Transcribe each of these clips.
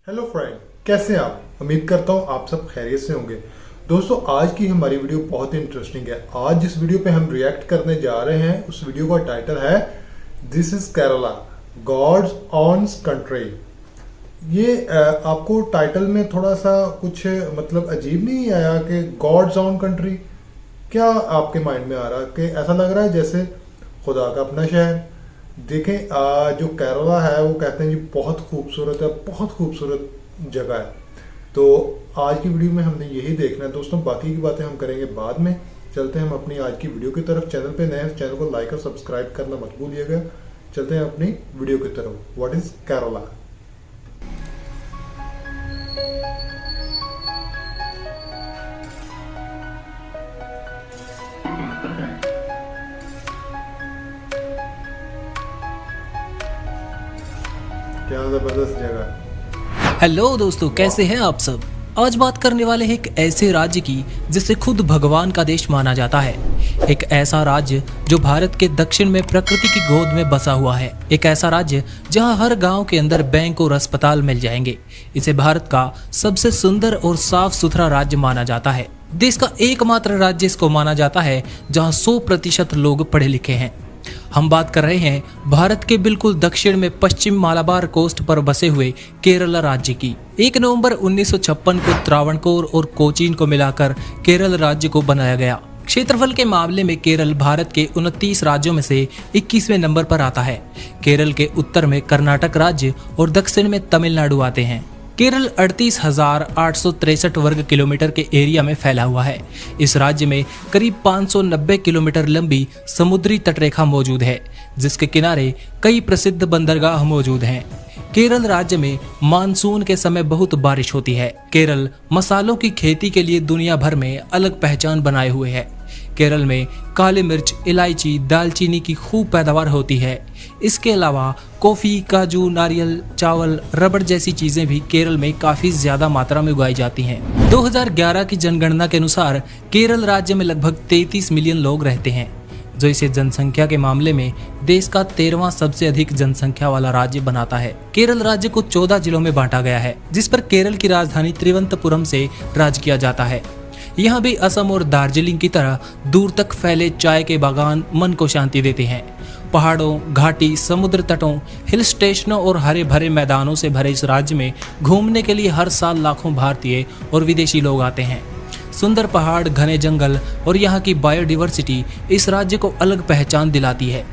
Hello friend, कैसे हैं आप? उम्मीद करता हूँ आप सब खैरियत से होंगे। दोस्तों, आज की हमारी वीडियो बहुत ही इंटरेस्टिंग है। आज जिस वीडियो पे हम रिएक्ट करने जा रहे हैं उस वीडियो का टाइटल है this is Kerala, God's own country. ये आपको टाइटल में थोड़ा सा कुछ मतलब अजीब नहीं आया कि गॉड्स ऑन कंट्री? क्या आपके माइंड में आ रहा कि ऐसा लग रहा है जैसे खुदा का अपना शहर? देखें, जो केरला है वो कहते हैं जी बहुत खूबसूरत है, बहुत खूबसूरत जगह है। तो आज की वीडियो में हमने यही देखना है दोस्तों, बाकी की बातें हम करेंगे बाद में। चलते हैं हम अपनी आज की वीडियो की तरफ। चैनल पे नए हैं, चैनल को लाइक और सब्सक्राइब करना मत भूलिएगा। चलते हैं अपनी वीडियो की तरफ। What is Kerala? क्या जबरदस्त जगह। हेलो दोस्तों, कैसे हैं आप सब। आज बात करने वाले हैं एक ऐसे राज्य की जिसे खुद भगवान का देश माना जाता है। एक ऐसा राज्य जो भारत के दक्षिण में प्रकृति की गोद में बसा हुआ है। एक ऐसा राज्य जहां हर गांव के अंदर बैंक और अस्पताल मिल जाएंगे। इसे भारत का सबसे सुंदर और साफ सुथरा राज्य माना जाता है। देश का एकमात्र राज्य इसको माना जाता है जहां 100% लोग पढ़े लिखे हैं। हम बात कर रहे हैं भारत के बिल्कुल दक्षिण में पश्चिम मालाबार कोस्ट पर बसे हुए केरला राज्य की। 1 नवंबर 1956 को त्रावणकोर और कोचीन को मिलाकर केरल राज्य को बनाया गया। क्षेत्रफल के मामले में केरल भारत के 29 राज्यों में से 21वें नंबर पर आता है। केरल के उत्तर में कर्नाटक राज्य और दक्षिण में तमिलनाडु आते हैं। केरल 38,863 वर्ग किलोमीटर के एरिया में फैला हुआ है। इस राज्य में करीब 590 किलोमीटर लंबी समुद्री तटरेखा मौजूद है, जिसके किनारे कई प्रसिद्ध बंदरगाह मौजूद हैं। केरल राज्य में मानसून के समय बहुत बारिश होती है। केरल मसालों की खेती के लिए दुनिया भर में अलग पहचान बनाए हुए है। केरल में काली मिर्च, इलायची, दालचीनी की खूब पैदावार होती है। इसके अलावा कॉफी, काजू, नारियल, चावल, रबड़ जैसी चीजें भी केरल में काफी ज्यादा मात्रा में उगाई जाती हैं। 2011 की जनगणना के अनुसार केरल राज्य में लगभग 33 मिलियन लोग रहते हैं, जो इसे जनसंख्या के मामले में देश का 13वां सबसे अधिक जनसंख्या वाला राज्य बनाता है। केरल राज्य को 14 जिलों में बांटा गया है, जिस पर केरल की राजधानी तिरुवनंतपुरम से राज किया जाता है। यहाँ भी असम और दार्जिलिंग की तरह दूर तक फैले चाय के बागान मन को शांति देते हैं। पहाड़ों, घाटी, समुद्र तटों, हिल स्टेशनों और हरे भरे मैदानों से भरे इस राज्य में घूमने के लिए हर साल लाखों भारतीय और विदेशी लोग आते हैं। सुंदर पहाड़, घने जंगल और यहाँ की बायोडाइवर्सिटी इस राज्य को अलग पहचान दिलाती है।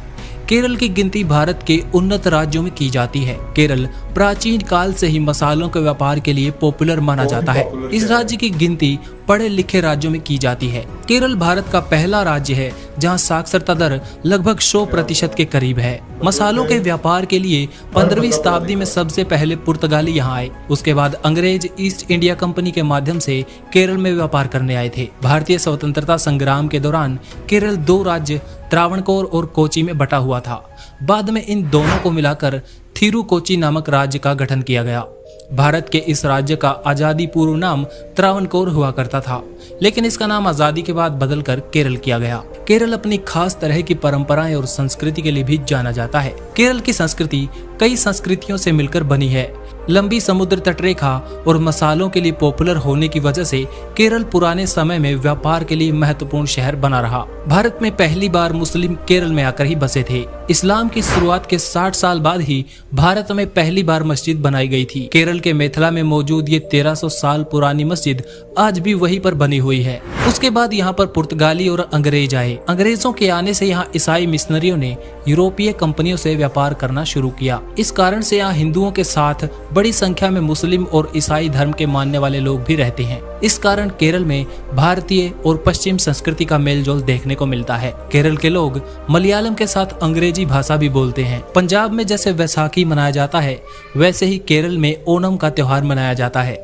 केरल की गिनती भारत के उन्नत राज्यों में की जाती है। केरल प्राचीन काल से ही मसालों के व्यापार के लिए पॉपुलर माना जाता है। इस राज्य की गिनती पढ़े लिखे राज्यों में की जाती है। केरल भारत का पहला राज्य है जहां साक्षरता दर लगभग 100% के करीब है। मसालों के व्यापार के लिए 15वीं शताब्दी में सबसे पहले पुर्तगाली यहाँ आए। उसके बाद अंग्रेज ईस्ट इंडिया कंपनी के माध्यम से केरल में व्यापार करने आए थे। भारतीय स्वतंत्रता संग्राम के दौरान केरल 2 राज्य त्रावणकोर और कोची में बटा हुआ था। बाद में इन दोनों को मिलाकर थिरुकोची नामक राज्य का गठन किया गया। भारत के इस राज्य का आजादी पूर्व नाम त्रावणकोर हुआ करता था, लेकिन इसका नाम आजादी के बाद बदलकर केरल किया गया। केरल अपनी खास तरह की परंपराएं और संस्कृति के लिए भी जाना जाता है। केरल की संस्कृति कई संस्कृतियों से मिलकर बनी है। लंबी समुद्र तटरेखा और मसालों के लिए पॉपुलर होने की वजह से केरल पुराने समय में व्यापार के लिए महत्वपूर्ण शहर बना रहा। भारत में पहली बार मुस्लिम केरल में आकर ही बसे थे। इस्लाम की शुरुआत के 60 साल बाद ही भारत में पहली बार मस्जिद बनाई गई थी। केरल के मेथला में मौजूद ये 1300 साल पुरानी मस्जिद आज भी वहीं पर बनी हुई है। उसके बाद यहाँ पर पुर्तगाली और अंग्रेज आए। अंग्रेजों के आने से यहाँ ईसाई मिशनरियों ने यूरोपीय कंपनियों से व्यापार करना शुरू किया। इस कारण से यहाँ हिंदुओं के साथ बड़ी संख्या में मुस्लिम और ईसाई धर्म के मानने वाले लोग भी रहते हैं। इस कारण केरल में भारतीय और पश्चिम संस्कृति का मेलजोल देखने को मिलता है। केरल के लोग मलयालम के साथ अंग्रेजी भाषा भी बोलते हैं। पंजाब में जैसे वैसाखी मनाया जाता है, वैसे ही केरल में ओणम का त्योहार मनाया जाता है।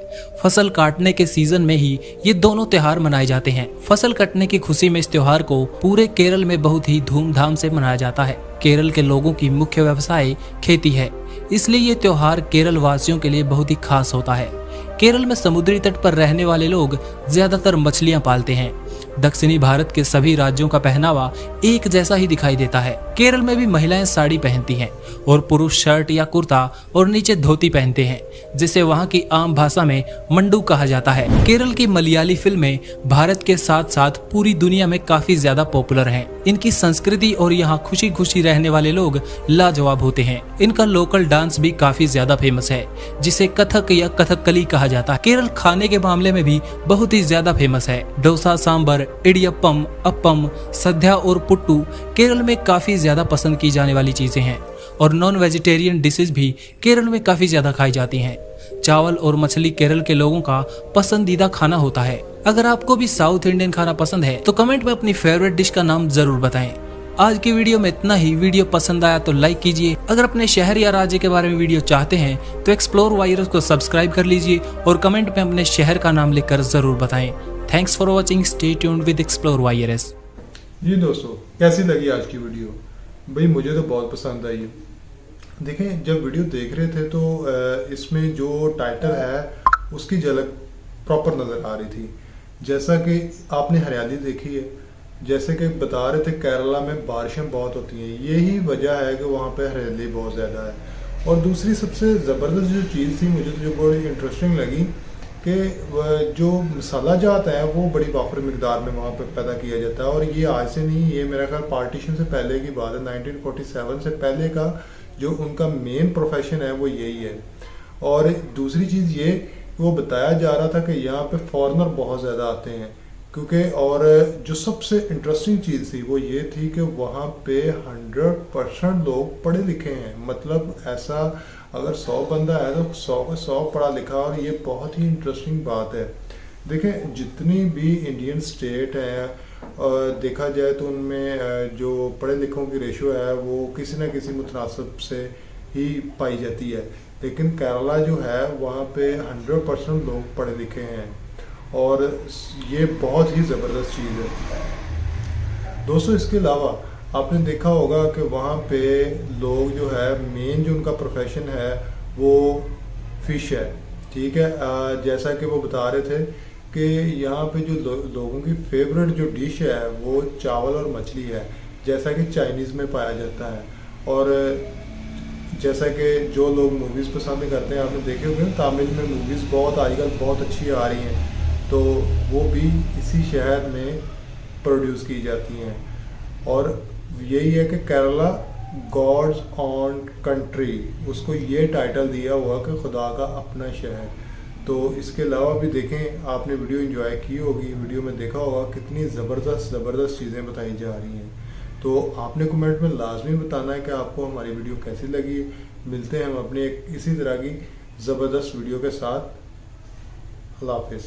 फसल काटने के सीजन में ही ये दोनों त्योहार मनाए जाते हैं। फसल कटने की खुशी में इस त्योहार को पूरे केरल में बहुत ही धूमधाम से मनाया जाता है। केरल के लोगों की मुख्य व्यवसाय खेती है, इसलिए ये त्योहार केरल वासियों के लिए बहुत ही खास होता है। केरल में समुद्री तट पर रहने वाले लोग ज्यादातर मछलियां पालते हैं। दक्षिणी भारत के सभी राज्यों का पहनावा एक जैसा ही दिखाई देता है। केरल में भी महिलाएं साड़ी पहनती हैं और पुरुष शर्ट या कुर्ता और नीचे धोती पहनते हैं, जिसे वहां की आम भाषा में मंडू कहा जाता है। केरल की मलयाली फिल्में भारत के साथ साथ पूरी दुनिया में काफी ज्यादा पॉपुलर हैं। इनकी संस्कृति और यहाँ खुशी खुशी रहने वाले लोग लाजवाब होते हैं। इनका लोकल डांस भी काफी ज्यादा फेमस है, जिसे कथक या कथकली कहा जाता है। केरल खाने के मामले में भी बहुत ही ज्यादा फेमस है। डोसा, सांबर, इडियप्पम, अप्पम, सद्या और पुट्टू केरल में काफी ज्यादा पसंद की जाने वाली चीजें हैं और नॉन वेजिटेरियन डिशेज भी केरल में काफी ज्यादा खाई जाती हैं। चावल और मछली केरल के लोगों का पसंदीदा खाना होता है। अगर आपको भी साउथ इंडियन खाना पसंद है तो कमेंट में अपनी फेवरेट डिश का नाम जरूर बताएं। आज की वीडियो में इतना ही। वीडियो पसंद आया तो लाइक कीजिए। अगर अपने शहर या राज्य के बारे में वीडियो चाहते हैं तो एक्सप्लोर वायरस को सब्सक्राइब कर लीजिए और कमेंट में अपने शहर का नाम लिखकर जरूर बताएं। Thanks for watching. Stay tuned with explore virus. जी दोस्तों, कैसी लगी आज की वीडियो? भाई मुझे तो बहुत पसंद आई है। देखें, जब वीडियो देख रहे थे तो इसमें जो टाइटल है उसकी झलक प्रॉपर नज़र आ रही थी। जैसा कि आपने हरियाली देखी है, जैसे कि बता रहे थे केरला में बारिशें बहुत होती हैं, यही वजह है कि वहाँ पे हरियाली बहुत ज़्यादा है। और दूसरी सबसे ज़बरदस्त जो चीज़ थी, मुझे तो जो बड़ी इंटरेस्टिंग लगी कि जो मसाला जात है वो बड़ी वाफर मिकदार में वहाँ पे पैदा किया जाता है। और ये आज से नहीं, ये मेरा ख्याल पार्टीशन से पहले की बात है। 1947 से पहले का जो उनका मेन प्रोफेशन है वो यही है। और दूसरी चीज़ ये, वो बताया जा रहा था कि यहाँ पे फॉरेनर बहुत ज़्यादा आते हैं क्योंकि, और जो सबसे इंटरेस्टिंग चीज़ थी वो ये थी कि वहाँ पे 100% लोग पढ़े लिखे हैं। मतलब ऐसा अगर 100 बंदा है तो 100 का 100 पढ़ा लिखा। और ये बहुत ही इंटरेस्टिंग बात है। देखें, जितनी भी इंडियन स्टेट है देखा जाए तो उनमें जो पढ़े लिखों की रेशो है वो किसी न किसी मुतनासिब से ही पाई जाती है। लेकिन केरला जो है वहाँ पे 100% लोग पढ़े लिखे हैं और ये बहुत ही ज़बरदस्त चीज़ है। दोस्तों, इसके अलावा आपने देखा होगा कि वहाँ पे लोग जो है मेन जो उनका प्रोफेशन है वो फ़िश है। ठीक है, जैसा कि वो बता रहे थे कि यहाँ पे जो लोगों की फेवरेट जो डिश है वो चावल और मछली है, जैसा कि चाइनीज़ में पाया जाता है। और जैसा कि जो लोग मूवीज़ पसंद करते हैं, आपने देखे होंगे तमिल में मूवीज़ बहुत आजकल बहुत अच्छी आ रही हैं, तो वो भी इसी शहर में प्रोड्यूस की जाती हैं। और यही है कि केरला गॉड्स ऑन कंट्री, उसको ये टाइटल दिया हुआ कि खुदा का अपना शहर। तो इसके अलावा भी देखें, आपने वीडियो एंजॉय की होगी, वीडियो में देखा होगा कितनी ज़बरदस्त चीज़ें बताई जा रही हैं। तो आपने कमेंट में लाजमी बताना है कि आपको हमारी वीडियो कैसी लगी। मिलते हैं हम अपने इसी तरह की ज़बरदस्त वीडियो के साथ। अल्लाह हाफिज़।